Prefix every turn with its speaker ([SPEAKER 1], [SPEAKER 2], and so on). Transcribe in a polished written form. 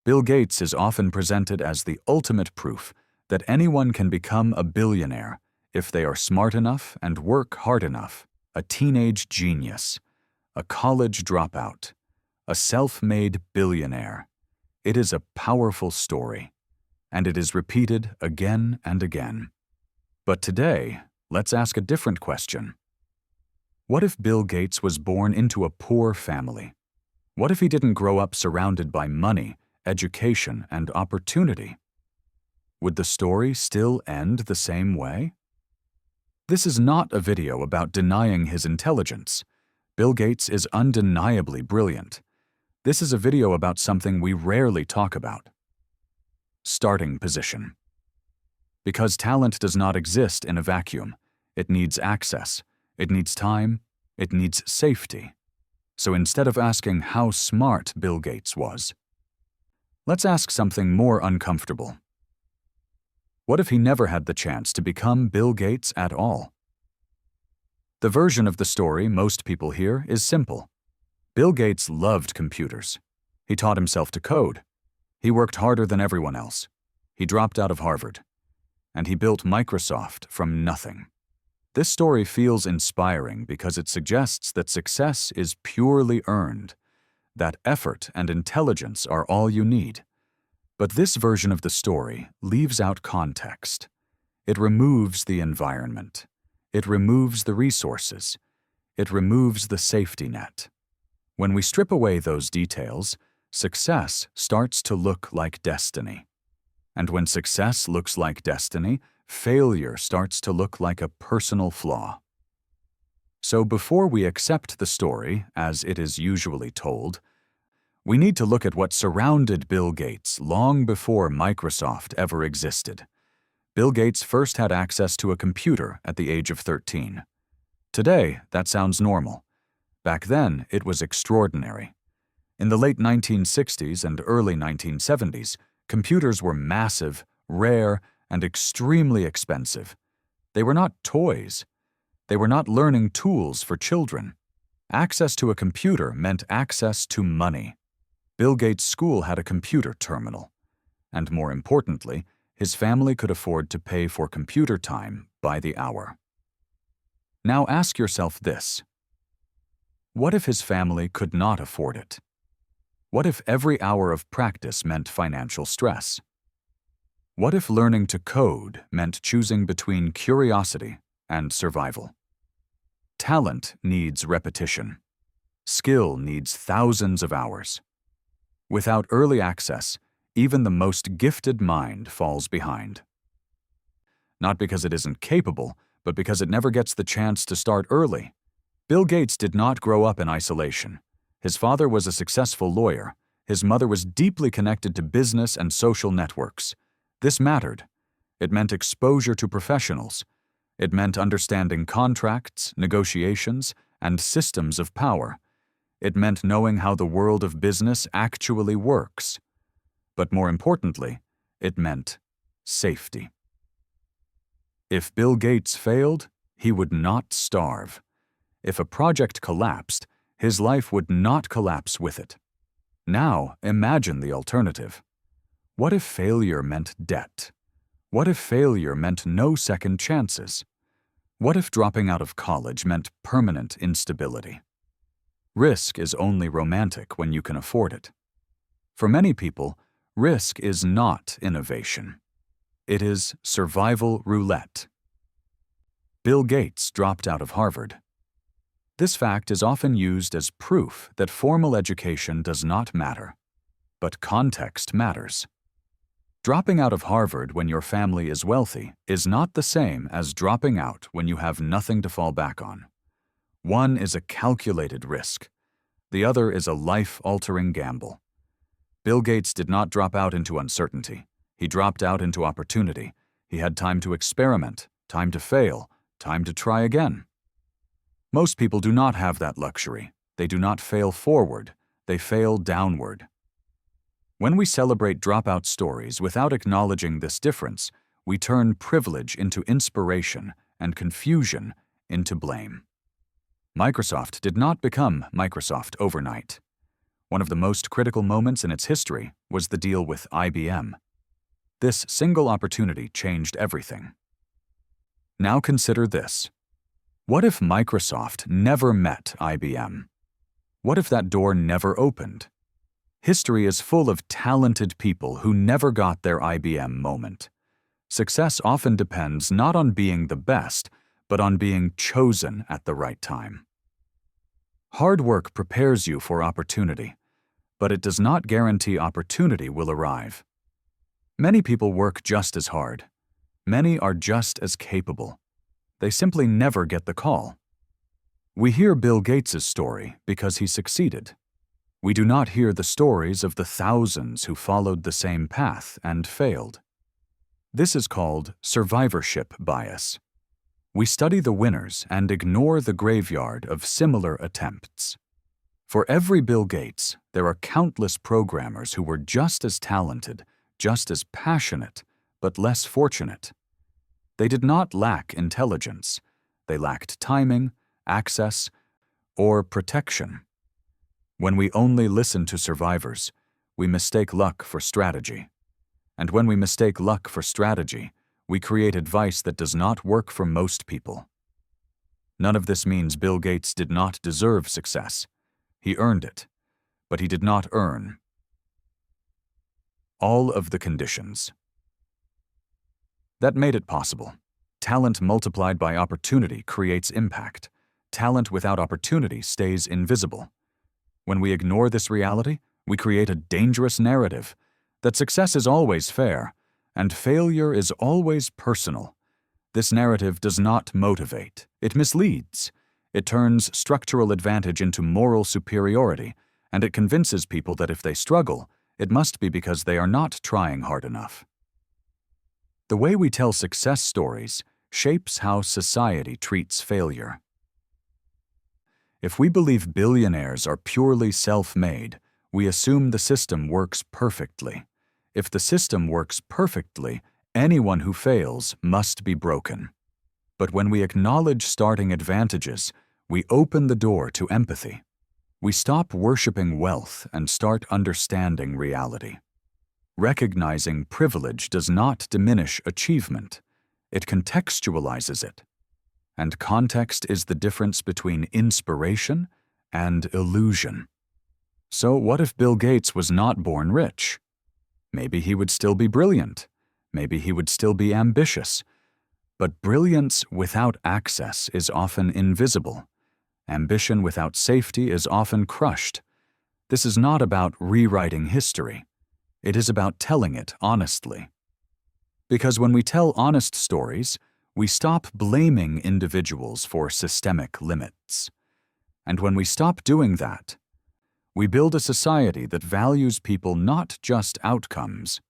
[SPEAKER 1] Bill Gates is often presented as the ultimate proof that anyone can become a billionaire if they are smart enough and work hard enough, a teenage genius, a college dropout, a self-made billionaire. It is a powerful story, and it is repeated again and again. But today, let's ask a different question. What if Bill Gates was born into a poor family? What if he didn't grow up surrounded by money, education, and opportunity? Would the story still end the same way? This is not a video about denying his intelligence. Bill Gates is undeniably brilliant. This is a video about something we rarely talk about. Starting position. Because talent does not exist in a vacuum. It needs access, it needs time, it needs safety. So instead of asking how smart Bill Gates was, let's ask something more uncomfortable. What if he never had the chance to become Bill Gates at all? The version of the story most people hear is simple. Bill Gates loved computers. He taught himself to code. He worked harder than everyone else. He dropped out of Harvard. And he built Microsoft from nothing. This story feels inspiring because it suggests that success is purely earned, that effort and intelligence are all you need. But this version of the story leaves out context. It removes the environment. It removes the resources. It removes the safety net. When we strip away those details, success starts to look like destiny. And when success looks like destiny, failure starts to look like a personal flaw. So before we accept the story as it is usually told, we need to look at what surrounded Bill Gates long before Microsoft ever existed. Bill Gates first had access to a computer at the age of 13. Today, that sounds normal. Back then, it was extraordinary. In the late 1960s and early 1970s, computers were massive, rare, and extremely expensive. They were not toys. They were not learning tools for children. Access to a computer meant access to money. Bill Gates' school had a computer terminal. And more importantly, his family could afford to pay for computer time by the hour. Now ask yourself this. What if his family could not afford it? What if every hour of practice meant financial stress? What if learning to code meant choosing between curiosity and survival? Talent needs repetition. Skill needs thousands of hours. Without early access, even the most gifted mind falls behind. Not because it isn't capable, but because it never gets the chance to start early. Bill Gates did not grow up in isolation. His father was a successful lawyer. His mother was deeply connected to business and social networks. This mattered. It meant exposure to professionals. It meant understanding contracts, negotiations, and systems of power. It meant knowing how the world of business actually works. But more importantly, it meant safety. If Bill Gates failed, he would not starve. If a project collapsed, his life would not collapse with it. Now, imagine the alternative. What if failure meant debt? What if failure meant no second chances? What if dropping out of college meant permanent instability? Risk is only romantic when you can afford it. For many people, risk is not innovation. It is survival roulette. Bill Gates dropped out of Harvard. This fact is often used as proof that formal education does not matter, but context matters. Dropping out of Harvard when your family is wealthy is not the same as dropping out when you have nothing to fall back on. One is a calculated risk. The other is a life-altering gamble. Bill Gates did not drop out into uncertainty. He dropped out into opportunity. He had time to experiment, time to fail, time to try again. Most people do not have that luxury. They do not fail forward. They fail downward. When we celebrate dropout stories without acknowledging this difference, we turn privilege into inspiration and confusion into blame. Microsoft did not become Microsoft overnight. One of the most critical moments in its history was the deal with IBM. This single opportunity changed everything. Now consider this. What if Microsoft never met IBM? What if that door never opened? History is full of talented people who never got their IBM moment. Success often depends not on being the best, but on being chosen at the right time. Hard work prepares you for opportunity, but it does not guarantee opportunity will arrive. Many people work just as hard. Many are just as capable. They simply never get the call. We hear Bill Gates' story because he succeeded. We do not hear the stories of the thousands who followed the same path and failed. This is called survivorship bias. We study the winners and ignore the graveyard of similar attempts. For every Bill Gates, there are countless programmers who were just as talented, just as passionate, but less fortunate. They did not lack intelligence. They lacked timing, access, or protection. When we only listen to survivors, we mistake luck for strategy. And when we mistake luck for strategy, we create advice that does not work for most people. None of this means Bill Gates did not deserve success. He earned it, but he did not earn all of the conditions that made it possible. Talent multiplied by opportunity creates impact. Talent without opportunity stays invisible. When we ignore this reality, we create a dangerous narrative that success is always fair and failure is always personal. This narrative does not motivate. It misleads. It turns structural advantage into moral superiority, and it convinces people that if they struggle, it must be because they are not trying hard enough. The way we tell success stories shapes how society treats failure. If we believe billionaires are purely self-made, we assume the system works perfectly. If the system works perfectly, anyone who fails must be broken. But when we acknowledge starting advantages, we open the door to empathy. We stop worshiping wealth and start understanding reality. Recognizing privilege does not diminish achievement. It contextualizes it. And context is the difference between inspiration and illusion. So what if Bill Gates was not born rich? Maybe he would still be brilliant. Maybe he would still be ambitious. But brilliance without access is often invisible. Ambition without safety is often crushed. This is not about rewriting history. It is about telling it honestly. Because when we tell honest stories, we stop blaming individuals for systemic limits. And when we stop doing that, we build a society that values people not just outcomes,